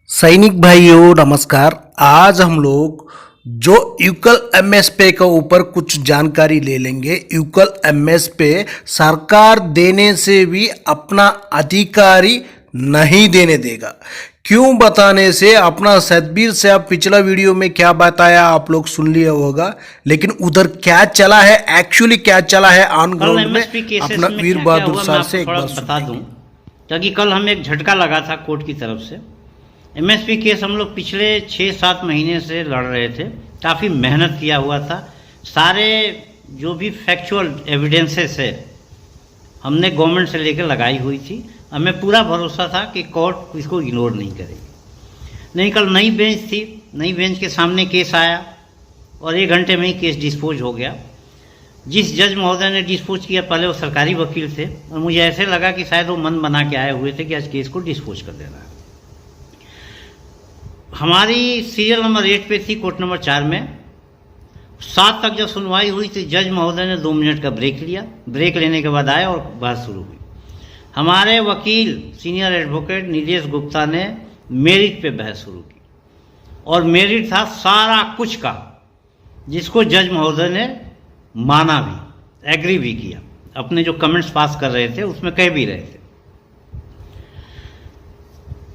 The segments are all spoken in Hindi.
सैनिक भाइयों नमस्कार। आज हम लोग जो यूकल एमएस पे के ऊपर कुछ जानकारी ले लेंगे। यूकल एमएस पे सरकार देने से भी अपना अधिकारी नहीं देने देगा। क्यों बताने से अपना सतबीर से आप पिछला वीडियो में क्या बताया आप लोग सुन लिया होगा, लेकिन उधर क्या चला है, एक्चुअली क्या चला है ऑन ग्राउंड में अपना वीर बहादुर सर से एक बार बता दूं, क्योंकि कल हमें एक झटका लगा था कोर्ट की तरफ से। एमएसपी केस हम लोग पिछले 6-7 महीने से लड़ रहे थे, काफ़ी मेहनत किया हुआ था। सारे जो भी फैक्चुअल एविडेंसेस है हमने गवर्नमेंट से लेकर लगाई हुई थी। हमें पूरा भरोसा था कि कोर्ट इसको इग्नोर नहीं करेगी। नहीं, कल नई बेंच थी, नई बेंच के सामने केस आया और 1 घंटे में ही केस डिस्पोज हो गया। जिस जज महोदय ने डिस्पोज किया पहले वो सरकारी वकील थे और मुझे ऐसे लगा कि शायद वो मन बना के आए हुए थे कि आज केस को डिस्पोज कर देना है। हमारी सीरियल नंबर 8 पे थी कोर्ट नंबर 4 में। 7 तक जब सुनवाई हुई तो जज महोदय ने 2 मिनट का ब्रेक लिया। ब्रेक लेने के बाद आए और बहस शुरू हुई। हमारे वकील सीनियर एडवोकेट नीलेश गुप्ता ने मेरिट पे बहस शुरू की और मेरिट था सारा कुछ का, जिसको जज महोदय ने माना भी, एग्री भी किया। अपने जो कमेंट्स पास कर रहे थे उसमें कह भी रहे थे।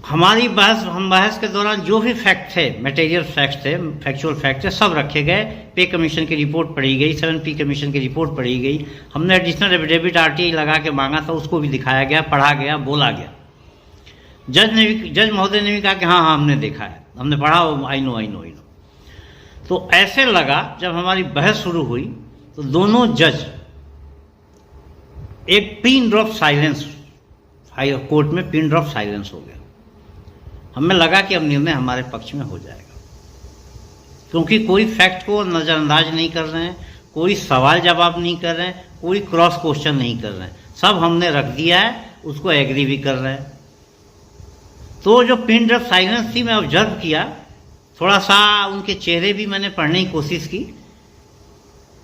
हमारी बहस के दौरान जो भी फैक्ट थे, मटेरियल फैक्ट थे, फैक्चुअल फैक्ट थे, सब रखे गए। पे कमीशन की रिपोर्ट पढ़ी गई, 7P कमीशन की रिपोर्ट पढ़ी गई। हमने एडिशनल एफिडेविट RTI लगा के मांगा था, उसको भी दिखाया गया, पढ़ा गया, बोला गया। जज महोदय ने भी कहा कि हाँ हमने देखा है, हमने पढ़ा, आई नो। तो ऐसे लगा जब हमारी बहस शुरू हुई तो दोनों जज एक pin drop silence, high court में पिन ड्रॉप साइलेंस हो गया। हमें लगा कि अब निर्णय हमारे पक्ष में हो जाएगा, क्योंकि कोई फैक्ट को नज़रअंदाज नहीं कर रहे हैं, कोई सवाल जवाब नहीं कर रहे हैं, कोई क्रॉस क्वेश्चन नहीं कर रहे हैं, सब हमने रख दिया है, उसको एग्री भी कर रहे हैं। तो जो पिन ड्रॉप साइलेंस थी, मैं ऑब्जर्व किया, थोड़ा सा उनके चेहरे भी मैंने पढ़ने की कोशिश की।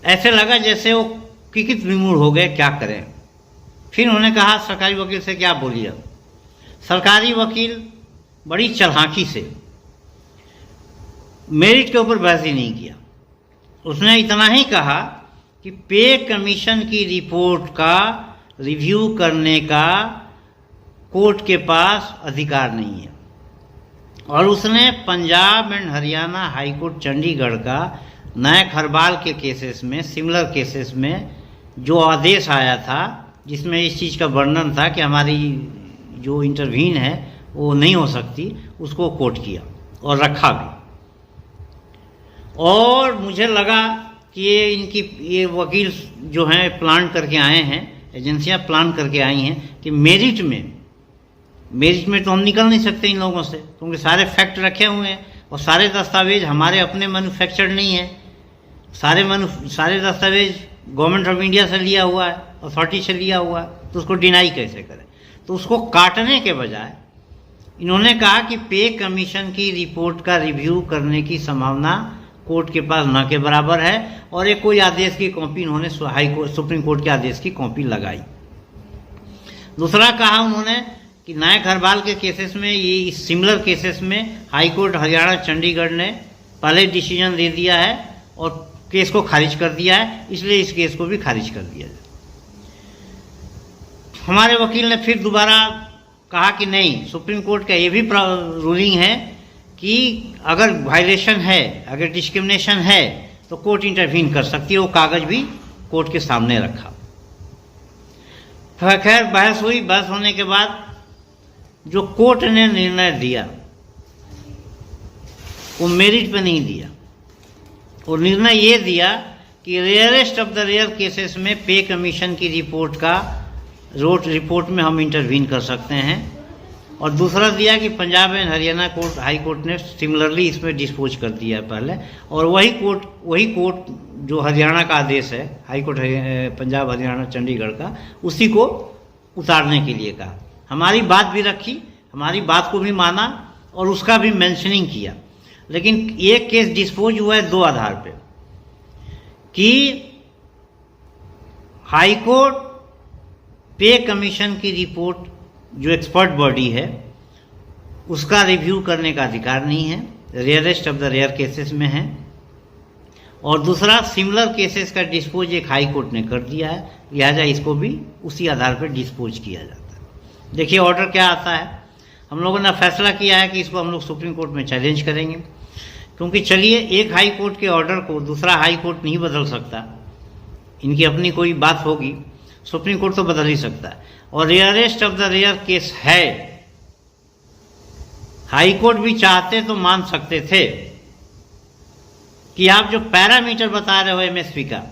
ऐसे लगा जैसे वो किकित विमूढ़ हो गए, क्या करें। फिर उन्होंने कहा सरकारी वकील से क्या बोलिए। अब सरकारी वकील बड़ी चालाकी से मेरिट के ऊपर बहस ही नहीं किया। उसने इतना ही कहा कि पे कमीशन की रिपोर्ट का रिव्यू करने का कोर्ट के पास अधिकार नहीं है। और उसने Punjab and Haryana high court Chandigarh का नए खरबाल के केसेस में, सिमिलर केसेस में जो आदेश आया था, जिसमें इस चीज़ का वर्णन था कि हमारी जो इंटरवीन है वो नहीं हो सकती, उसको कोट किया और रखा भी। और मुझे लगा कि ये वकील जो हैं प्लान करके आए हैं, एजेंसियां प्लान करके आई हैं कि मेरिट में तो हम निकल नहीं सकते इन लोगों से, क्योंकि सारे फैक्ट रखे हुए हैं और सारे दस्तावेज हमारे अपने मैन्युफैक्चर्ड नहीं है। सारे दस्तावेज गवर्नमेंट ऑफ इंडिया से लिया हुआ है, अथॉरिटी से लिया हुआ है, तो उसको डिनाई कैसे करें। तो उसको काटने के बजाय इन्होंने कहा कि पे कमीशन की रिपोर्ट का रिव्यू करने की संभावना कोर्ट के पास न के बराबर है, और एक कोई आदेश की कॉपी इन्होंने सुप्रीम कोर्ट के आदेश की कॉपी लगाई। दूसरा कहा उन्होंने कि नए खरबाल के केसेस में, ये सिमिलर केसेस में हाई कोर्ट हरियाणा चंडीगढ़ ने पहले डिसीजन दे दिया है और केस को खारिज कर दिया है, इसलिए इस केस को भी खारिज कर दिया जाए। हमारे वकील ने फिर दोबारा कहा कि नहीं, सुप्रीम कोर्ट का ये भी रूलिंग है कि अगर वायलेशन है, अगर डिस्क्रिमिनेशन है तो कोर्ट इंटरवीन कर सकती है। वो कागज भी कोर्ट के सामने रखा। खैर बहस हुई। बहस होने के बाद जो कोर्ट ने निर्णय दिया वो मेरिट पे नहीं दिया। और निर्णय ये दिया कि rarest of the rare cases में पे कमीशन की रिपोर्ट में हम इंटरवीन कर सकते हैं। और दूसरा दिया कि Punjab and Haryana court, high court ने सिमिलरली इसमें डिस्पोज कर दिया है पहले, और वही कोर्ट जो हरियाणा का आदेश है, हाई कोर्ट पंजाब हरियाणा चंडीगढ़ का, उसी को उतारने के लिए कहा। हमारी बात भी रखी, हमारी बात को भी माना और उसका भी मेंशनिंग किया। लेकिन एक केस डिस्पोज हुआ है 2 आधार पे, कि हाई कोर्ट पे कमीशन की रिपोर्ट जो एक्सपर्ट बॉडी है उसका रिव्यू करने का अधिकार नहीं है, rarest of the rare cases में है। और दूसरा, सिमिलर केसेस का डिस्पोज एक हाई कोर्ट ने कर दिया है, लिहाजा इसको भी उसी आधार पर डिस्पोज किया जाता है। देखिए ऑर्डर क्या आता है। हम लोगों ने फैसला किया है कि इसको हम लोग सुप्रीम कोर्ट में चैलेंज करेंगे, क्योंकि चलिए एक हाई कोर्ट के ऑर्डर को दूसरा हाई कोर्ट नहीं बदल सकता, इनकी अपनी कोई बात होगी, सुप्रीम कोर्ट तो बदल ही सकता है। और rarest of the rare case है, हाई कोर्ट भी चाहते तो मान सकते थे कि आप जो पैरामीटर बता रहे हो एमएसपी का,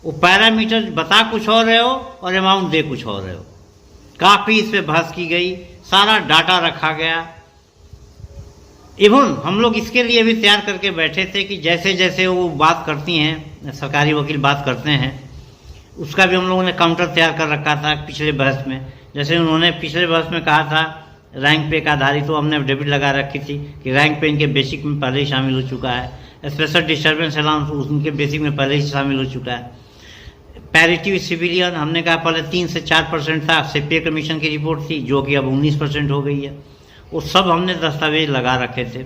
वो पैरामीटर बता कुछ और रहे हो और अमाउंट दे कुछ और रहे हो। काफ़ी इस पे बहस की गई, सारा डाटा रखा गया। इवन हम लोग इसके लिए भी तैयार करके बैठे थे कि जैसे जैसे वो बात करती हैं, सरकारी वकील बात करते हैं, उसका भी हम लोगों ने काउंटर तैयार कर रखा था पिछले बहस में। जैसे उन्होंने पिछले बहस में कहा था रैंक पे का आधारित, तो हमने डेबिट लगा रखी थी कि रैंक पे इनके बेसिक में पहले ही शामिल हो चुका है। स्पेशल डिस्टर्बेंस अलाउंस उनके बेसिक में पहले ही शामिल हो चुका है। पैरिटी सिविलियन हमने कहा पहले 3 से 4% था, पे कमीशन की रिपोर्ट थी जो कि अब 19% हो गई है। वो सब हमने दस्तावेज लगा रखे थे,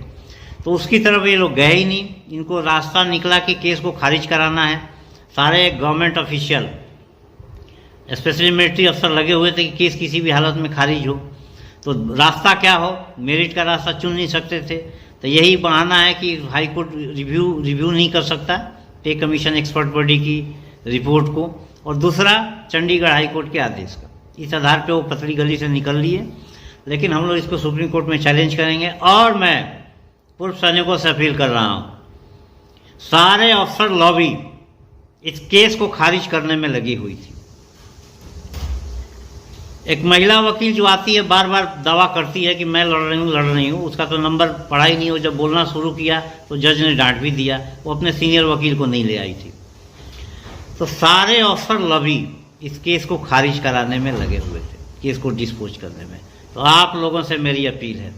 तो उसकी तरफ ये लोग गए ही नहीं। इनको रास्ता निकला कि केस को खारिज कराना है। सारे गवर्नमेंट ऑफिशियल, स्पेशली मिलिट्री अफसर लगे हुए थे कि केस किसी भी हालत में खारिज हो। तो रास्ता क्या हो, मेरिट का रास्ता चुन नहीं सकते थे, तो यही बहाना है कि हाई कोर्ट रिव्यू नहीं कर सकता पे कमीशन एक्सपर्ट बॉडी की रिपोर्ट को, और दूसरा चंडीगढ़ हाई कोर्ट के आदेश का। इस आधार पे वो पतली गली से निकल लिए, लेकिन हम लोग इसको सुप्रीम कोर्ट में चैलेंज करेंगे। और मैं पूर्व सैनिकों से अपील कर रहा हूँ, सारे अफसर लॉबी इस केस को खारिज करने में लगी हुई थी। एक महिला वकील जो आती है बार बार दावा करती है कि मैं लड़ रही हूँ, उसका तो नंबर पढ़ा ही नहीं हो। जब बोलना शुरू किया तो जज ने डांट भी दिया, वो अपने सीनियर वकील को नहीं ले आई थी। तो सारे अफसर लॉबी इस केस को खारिज कराने में लगे हुए थे, केस को डिस्पोज करने में। तो आप लोगों से मेरी अपील है,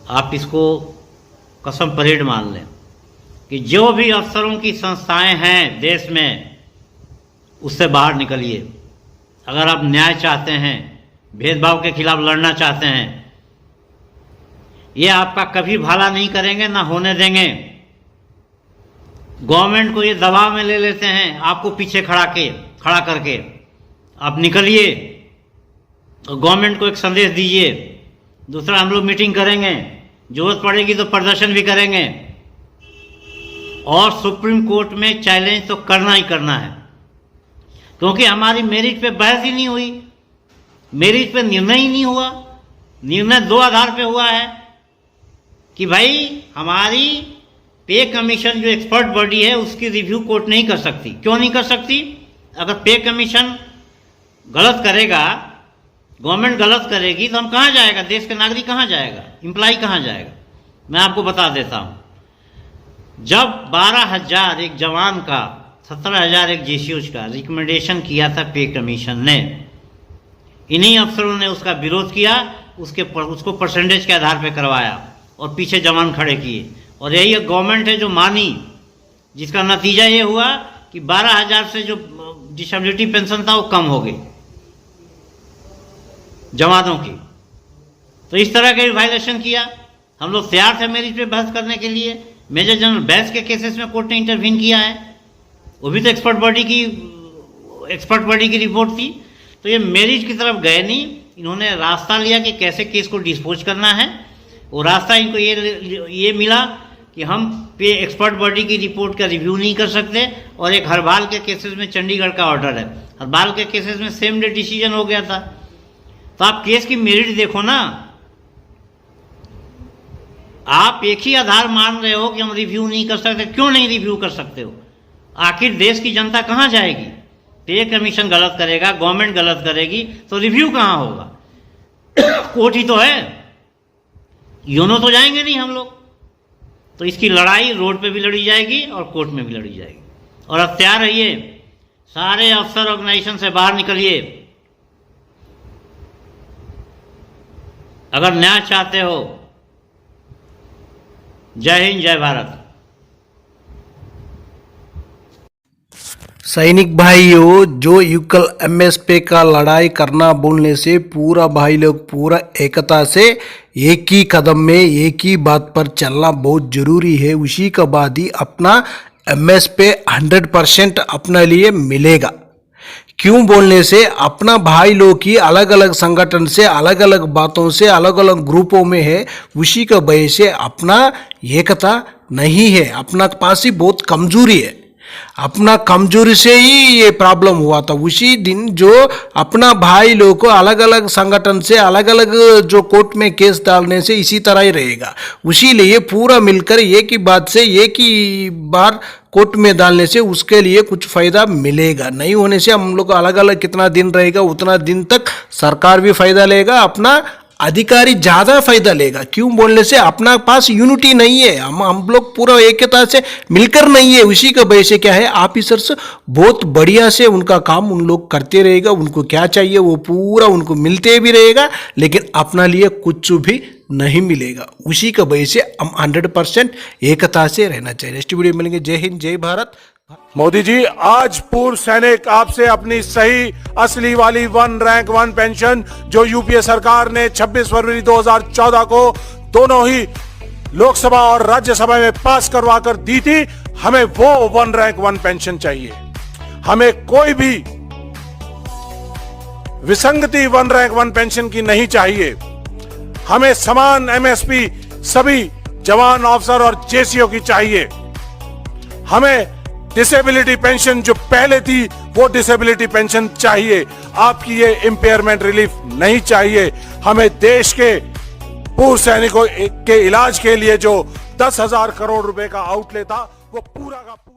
आप इसको कसम परेड मान लें कि जो भी अफसरों की संस्थाएं हैं देश में, उससे बाहर निकलिए। अगर आप न्याय चाहते हैं, भेदभाव के खिलाफ लड़ना चाहते हैं, ये आपका कभी भला नहीं करेंगे, ना होने देंगे। गवर्नमेंट को ये दबाव में ले लेते हैं, आपको पीछे खड़ा करके आप निकलिए और गवर्नमेंट को एक संदेश दीजिए। दूसरा, हम लोग मीटिंग करेंगे, जरूरत पड़ेगी तो प्रदर्शन भी करेंगे, और सुप्रीम कोर्ट में चैलेंज तो करना ही करना है, क्योंकि हमारी मेरिट पे बहस ही नहीं हुई, मेरिट पे निर्णय ही नहीं हुआ। निर्णय 2 आधार पे हुआ है कि भाई हमारी पे कमीशन जो एक्सपर्ट बॉडी है उसकी रिव्यू कोर्ट नहीं कर सकती। क्यों नहीं कर सकती? अगर पे कमीशन गलत करेगा, गवर्नमेंट गलत करेगी, तो हम कहाँ जाएगा, देश के नागरिक कहाँ जाएगा, एम्प्लॉय कहाँ जाएगा? मैं आपको बता देता हूँ, जब 12,000 एक जवान का, 17,000 एक जेसीओज का रिकमेंडेशन किया था पे कमीशन ने, इन्हीं अफसरों ने उसका विरोध किया, उसको परसेंटेज के आधार पे करवाया और पीछे जवान खड़े किए। और यही एक गवर्नमेंट है जो मानी, जिसका नतीजा ये हुआ कि 12,000 से जो डिसेबिलिटी पेंशन था वो कम हो गई जवानों की। तो इस तरह के वायलेशन किया। हम लोग तैयार थे मेरिट पे बहस करने के लिए। मेजर जनरल बैस के केसेस में कोर्ट ने इंटरवीन किया है, वो भी तो एक्सपर्ट बॉडी की रिपोर्ट थी। तो ये मेरिट की तरफ गए नहीं, इन्होंने रास्ता लिया कि कैसे केस को डिस्पोज करना है। वो रास्ता इनको ये मिला कि हम पे एक्सपर्ट बॉडी की रिपोर्ट का रिव्यू नहीं कर सकते, और एक हरबाल के केसेस में चंडीगढ़ का ऑर्डर है, हरबाल के केसेस में सेम डे डिसीजन हो गया था। तो आप केस की मेरिट देखो ना, आप एक ही आधार मान रहे हो कि हम रिव्यू नहीं कर सकते। क्यों नहीं रिव्यू कर सकते हो? आखिर देश की जनता कहाँ जाएगी? पे कमीशन गलत करेगा, गवर्नमेंट गलत करेगी, तो रिव्यू कहाँ होगा? कोर्ट ही तो है, यूनो तो जाएंगे नहीं हम लोग। तो इसकी लड़ाई रोड पे भी लड़ी जाएगी और कोर्ट में भी लड़ी जाएगी। और अब तैयार रहिए, सारे अफसर ऑर्गेनाइजेशन से बाहर निकलिए। अगर न्याय चाहते हो, जय हिंद, जय भारत। सैनिक भाइयों, जो यूकल एमएसपी का लड़ाई करना बोलने से पूरा भाई लोग पूरा एकता से एक ही कदम में एक ही बात पर चलना बहुत जरूरी है। उसी का बाद ही अपना एमएसपी 100% अपने लिए मिलेगा। क्यों बोलने से अपना भाई लोग की अलग अलग संगठन से अलग अलग बातों से अलग अलग ग्रुपों में है, उसी का वजह से अपना एकता नहीं है। अपना पास ही बहुत कमजोरी है। अपना कमजोरी से ही ये प्रॉब्लम हुआ था। उसी दिन जो अपना भाई लोग को अलग अलग संगठन से अलग अलग जो कोर्ट में केस डालने से इसी तरह ही रहेगा। उसी लिए पूरा मिलकर एक ही बात से एक ही बार कोर्ट में डालने से उसके लिए कुछ फायदा मिलेगा। नहीं होने से हम लोग अलग अलग कितना दिन रहेगा उतना दिन तक सरकार भी फायदा लेगा, अपना अधिकारी ज्यादा फायदा लेगा। क्यों बोलने से अपना पास यूनिटी नहीं है, हम लोग पूरा एकता से मिलकर नहीं है। उसी का वजह से क्या है, ऑफिसर्स बहुत बढ़िया से उनका काम उन लोग करते रहेगा। उनको क्या चाहिए वो पूरा उनको मिलते भी रहेगा, लेकिन अपना लिए कुछ भी नहीं मिलेगा। उसी का वजह से हम 100% एकता से रहना चाहिए। नेक्स्ट वीडियो में मिलेंगे। जय हिंद, जय भारत। मोदी जी, आज पूर्व सैनिक आपसे अपनी सही असली वाली 1 रैंक 1 पेंशन जो यूपीए सरकार ने 26 फरवरी 2014 को दोनों ही लोकसभा और राज्यसभा में पास करवा कर दी थी, हमें वो 1 रैंक 1 पेंशन चाहिए। हमें कोई भी विसंगति 1 रैंक 1 पेंशन की नहीं चाहिए। हमें समान एमएसपी सभी जवान, ऑफिसर और जेसीओ की चाहिए। हमें डिसेबिलिटी पेंशन जो पहले थी वो डिसेबिलिटी पेंशन चाहिए। आपकी ये इम्पेयरमेंट रिलीफ नहीं चाहिए। हमें देश के पूर्व सैनिकों के इलाज के लिए जो 10,000 करोड़ रुपए का आउटले था वो पूरा का पूरा